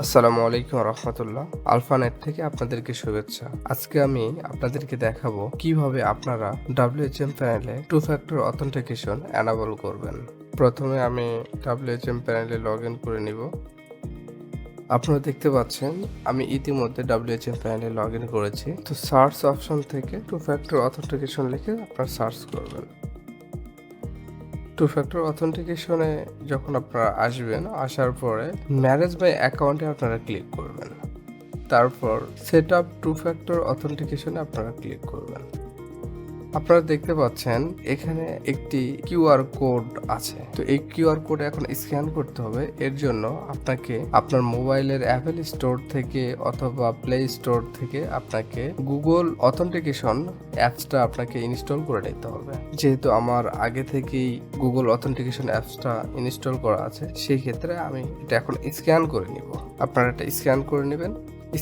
আসসালামু আলাইকুম রহমতুল্লাহ। আলফানেট থেকে আপনাদেরকে শুভেচ্ছা। আজকে আমি আপনাদেরকে দেখাবো কিভাবে আপনারা WHM প্যানেলে টু ফ্যাক্টর অথেন্টিকেশন এনাবল করবেন। প্রথমে আমি WHM প্যানেলে লগ ইন করে নিব। আপনারা দেখতে পাচ্ছেন আমি ইতিমধ্যে WHM প্যানেলে লগ ইন করেছি। তো সার্চ অপশন থেকে টু ফ্যাক্টর অথেন্টিকেশন লিখে আপনারা সার্চ করবেন। টু ফ্যাক্টর অথেন্টিকেশনে যখন আপনারা আসবেন, আসার পরে ম্যানেজ মাই অ্যাকাউন্টে আপনারা ক্লিক করবেন। তারপর সেট আপ টু ফ্যাক্টর অথেন্টিকেশনে আপনারা ক্লিক করবেন। আপনারা দেখতে পাচ্ছেন এখানে একটি কিউআর কোড আছে। তো এই কিউআর কোড এখন স্ক্যান করতে হবে। এর জন্য আপনাকে আপনার মোবাইলের অ্যাপেল স্টোর থেকে অথবা প্লে স্টোর থেকে আপনাকে গুগল অথেন্টিকেশন অ্যাপসটা আপনাকে ইনস্টল করে নিতে হবে। যেহেতু আমার আগে থেকেই গুগল অথেন্টিকেশন অ্যাপসটা ইনস্টল করা আছে, সেই ক্ষেত্রে আমি এটা এখন স্ক্যান করে নিব। আপনারা এটা স্ক্যান করে নেবেন।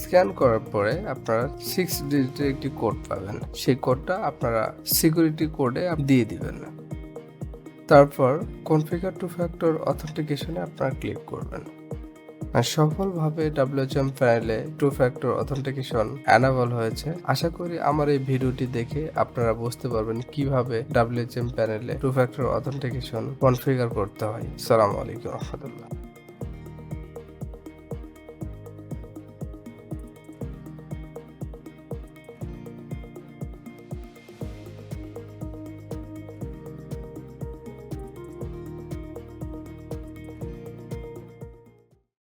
স্ক্যান করার পরে আপনারা 6 ডিজিটের একটি কোড পাবেন। সেই কোডটা আপনারা সিকিউরিটি কোডে দিয়ে দিবেন। তারপর কনফিগার টু ফ্যাক্টর অথেন্টিকেশনে আপনারা ক্লিক করবেন। আর সফলভাবে WHM প্যানেলে টু ফ্যাক্টর অথেন্টিকেশন এনাবল হয়েছে। আশা করি আমার এই ভিডিওটি দেখে আপনারা বুঝতে পারবেন কিভাবে WHM প্যানেলে টু ফ্যাক্টর অথেন্টিকেশন কনফিগার করতে হয়। আসসালামু আলাইকুম রহমতুল্লাহ।